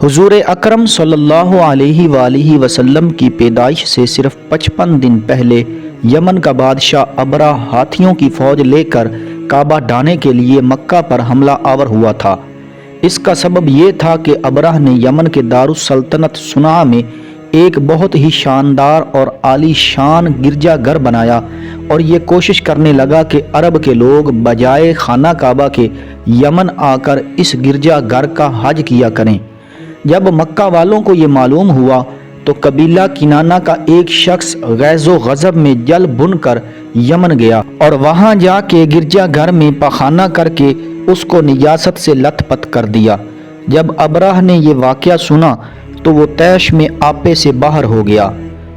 حضور اکرم صلی اللہ علیہ وآلہ وسلم کی پیدائش سے صرف 55 دن پہلے یمن کا بادشاہ ابرہ ہاتھیوں کی فوج لے کر کعبہ ڈھانے کے لیے مکہ پر حملہ آور ہوا تھا۔ اس کا سبب یہ تھا کہ ابرہ نے یمن کے دارالسلطنت صنعا میں ایک بہت ہی شاندار اور عالی شان گرجا گھر بنایا اور یہ کوشش کرنے لگا کہ عرب کے لوگ بجائے خانہ کعبہ کے یمن آ کر اس گرجا گھر کا حج کیا کریں۔ جب مکہ والوں کو یہ معلوم ہوا تو قبیلہ کنانہ کا ایک شخص غیظ و غضب میں جل بن کر یمن گیا اور وہاں جا کے گرجا گھر میں پاخانہ کر کے اس کو نجاست سے لت پت کر دیا۔ جب ابرہ نے یہ واقعہ سنا تو وہ طیش میں آپے سے باہر ہو گیا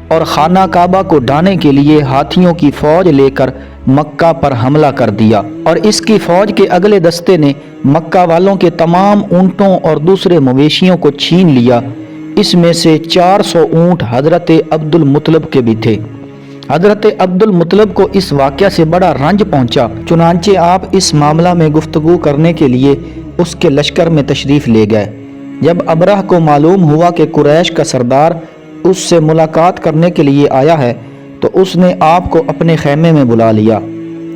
اور خانہ کعبہ کو ڈھانے کے لیے ہاتھیوں کی فوج لے کر مکہ پر حملہ کر دیا، اور اس کی فوج کے اگلے دستے نے مکہ والوں کے تمام اونٹوں اور دوسرے مویشیوں کو چھین لیا۔ اس میں سے 400 اونٹ حضرت عبد المطلب کے بھی تھے۔ حضرت عبد المطلب کو اس واقعہ سے بڑا رنج پہنچا، چنانچہ آپ اس معاملہ میں گفتگو کرنے کے لیے اس کے لشکر میں تشریف لے گئے۔ جب ابرہ کو معلوم ہوا کہ قریش کا سردار اس سے ملاقات کرنے کے لیے آیا ہے تو اس نے آپ کو اپنے خیمے میں بلا لیا،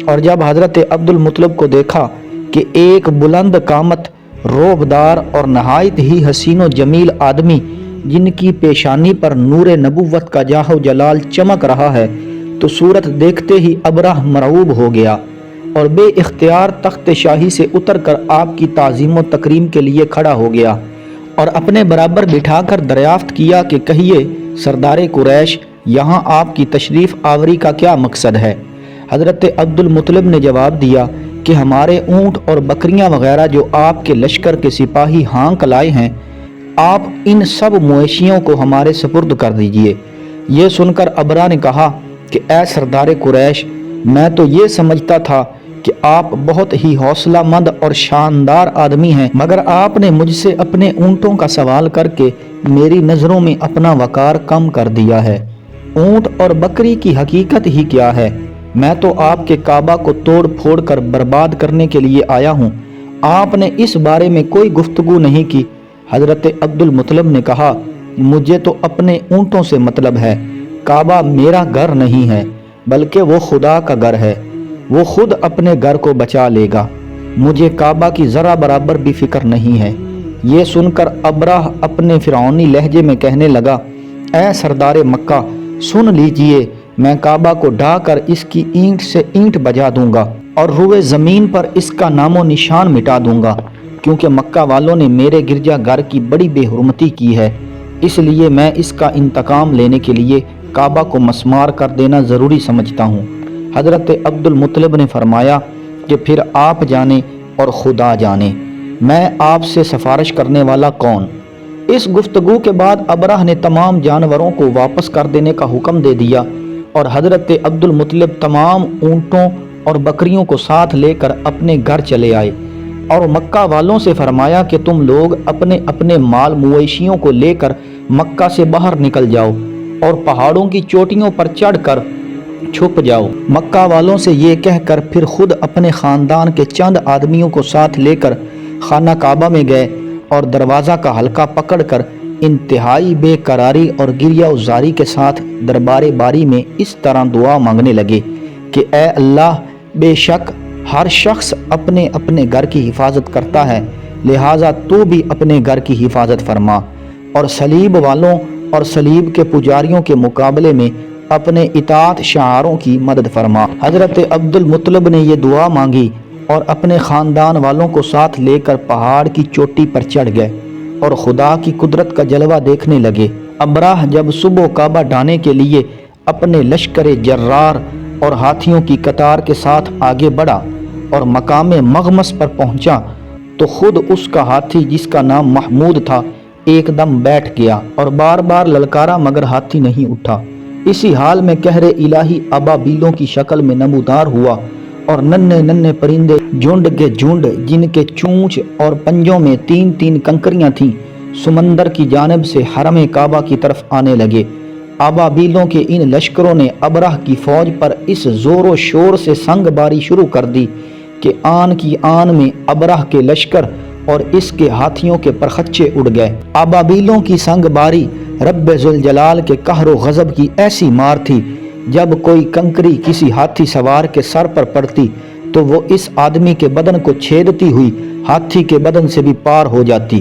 اور جب حضرت عبد المطلب کو دیکھا کہ ایک بلند قامت، روبدار اور نہایت ہی حسین و جمیل آدمی جن کی پیشانی پر نور نبوت کا جاہ و جلال چمک رہا ہے، تو صورت دیکھتے ہی ابرہ مرعوب ہو گیا اور بے اختیار تخت شاہی سے اتر کر آپ کی تعظیم و تکریم کے لیے کھڑا ہو گیا اور اپنے برابر بٹھا کر دریافت کیا کہ کہیے سردار قریش، یہاں آپ کی تشریف آوری کا کیا مقصد ہے؟ حضرت عبد المطلب نے جواب دیا کہ ہمارے اونٹ اور بکریاں وغیرہ جو آپ کے لشکر کے سپاہی ہانک لائے ہیں، آپ ان سب مویشیوں کو ہمارے سپرد کر دیجئے۔ یہ سن کر ابرہ نے کہا کہ اے سردار قریش، میں تو یہ سمجھتا تھا کہ آپ بہت ہی حوصلہ مند اور شاندار آدمی ہیں، مگر آپ نے مجھ سے اپنے اونٹوں کا سوال کر کے میری نظروں میں اپنا وقار کم کر دیا ہے۔ اونٹ اور بکری کی حقیقت ہی کیا ہے؟ میں تو آپ کے کعبہ کو توڑ پھوڑ کر برباد کرنے کے لیے آیا ہوں، آپ نے اس بارے میں کوئی گفتگو نہیں کی۔ حضرت عبد المطلب نے کہا، مجھے تو اپنے اونٹوں سے مطلب ہے، کعبہ میرا گھر نہیں ہے بلکہ وہ خدا کا گھر ہے، وہ خود اپنے گھر کو بچا لے گا، مجھے کعبہ کی ذرا برابر بھی فکر نہیں ہے۔ یہ سن کر ابرہ اپنے فرعونی لہجے میں کہنے لگا، اے سردار مکہ، سن لیجئے، میں کعبہ کو ڈھا کر اس کی اینٹ سے اینٹ بجا دوں گا اور روئے زمین پر اس کا نام و نشان مٹا دوں گا، کیونکہ مکہ والوں نے میرے گرجا گھر کی بڑی بے حرمتی کی ہے، اس لیے میں اس کا انتقام لینے کے لیے کعبہ کو مسمار کر دینا ضروری سمجھتا ہوں۔ حضرت عبد المطلب نے فرمایا کہ پھر آپ جانے اور خدا جانے، میں آپ سے سفارش کرنے والا کون؟ اس گفتگو کے بعد ابرہ نے تمام جانوروں کو واپس کر دینے کا حکم دے دیا اور حضرت عبد المطلب تمام اونٹوں اور بکریوں کو ساتھ لے کر اپنے گھر چلے آئے اور مکہ والوں سے فرمایا کہ تم لوگ اپنے اپنے مال مویشیوں کو لے کر مکہ سے باہر نکل جاؤ اور پہاڑوں کی چوٹیوں پر چڑھ کر چھپ جاؤ۔ مکہ والوں سے یہ کہہ کر پھر خود اپنے خاندان کے چند آدمیوں کو ساتھ لے کر خانہ کعبہ میں گئے اور دروازہ کا حلقہ پکڑ کر انتہائی بے قراری اور گریہ وزاری کے ساتھ دربار باری میں اس طرح دعا مانگنے لگے کہ اے اللہ، بے شک ہر شخص اپنے اپنے گھر کی حفاظت کرتا ہے، لہٰذا تو بھی اپنے گھر کی حفاظت فرما اور صلیب والوں اور صلیب کے پجاریوں کے مقابلے میں اپنے اطاعت شعاروں کی مدد فرما۔ حضرت عبد المطلب نے یہ دعا مانگی اور اپنے خاندان والوں کو ساتھ لے کر پہاڑ کی چوٹی پر چڑھ گئے اور خدا کی قدرت کا جلوہ دیکھنے لگے۔ ابرہ جب صبح کعبہ ڈھانے کے لیے اپنے لشکر جرار اور ہاتھیوں کی قطار کے ساتھ آگے بڑھا اور مقام مغمس پر پہنچا تو خود اس کا ہاتھی، جس کا نام محمود تھا، ایک دم بیٹھ گیا اور بار بار للکارا مگر ہاتھی نہیں اٹھا۔ اسی حال میں قہر الہی ابابیلوں کی شکل میں نمودار ہوا اور ننھے ننھے پرندے جھنڈ کے جھنڈ، جن کے چونچ اور پنجوں میں 3 کنکریاں تھیں، سمندر کی جانب سے حرم کعبہ کی طرف آنے لگے۔ ابابیلوں کے ان لشکروں نے ابرہ کی فوج پر اس زور و شور سے سنگ باری شروع کر دی کہ آن کی آن میں ابرہ کے لشکر اور اس کے ہاتھیوں کے پرخچے اڑ گئے۔ ابابیلوں کی سنگ باری رب ذوالجلال کے قہر و غضب کی ایسی مار تھی، جب کوئی کنکری کسی ہاتھی سوار کے سر پر پڑتی تو وہ اس آدمی کے بدن کو چھیدتی ہوئی ہاتھی کے بدن سے بھی پار ہو جاتی۔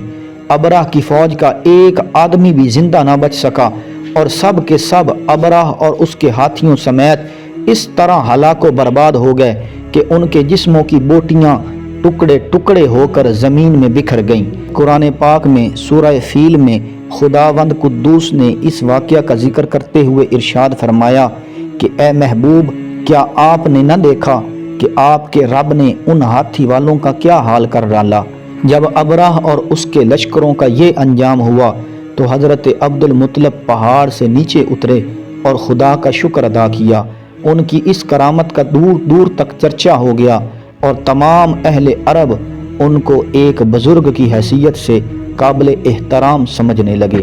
ابرہ کی فوج کا ایک آدمی بھی زندہ نہ بچ سکا، اور سب کے سب ابرہ اور اس کے ہاتھیوں سمیت اس طرح ہلاک و برباد ہو گئے کہ ان کے جسموں کی بوٹیاں ٹکڑے ٹکڑے ہو کر زمین میں بکھر گئیں۔ قرآن پاک میں سورہ فیل میں خداوند قدوس نے اس واقعہ کا ذکر کرتے ہوئے ارشاد فرمایا کہ اے محبوب، کیا آپ نے نہ دیکھا کہ آپ کے رب نے ان ہاتھی والوں کا کیا حال کر ڈالا؟ جب ابرہ اور اس کے لشکروں کا یہ انجام ہوا تو حضرت عبد المطلب پہاڑ سے نیچے اترے اور خدا کا شکر ادا کیا۔ ان کی اس کرامت کا دور دور تک چرچا ہو گیا اور تمام اہل عرب ان کو ایک بزرگ کی حیثیت سے قابل احترام سمجھنے لگے۔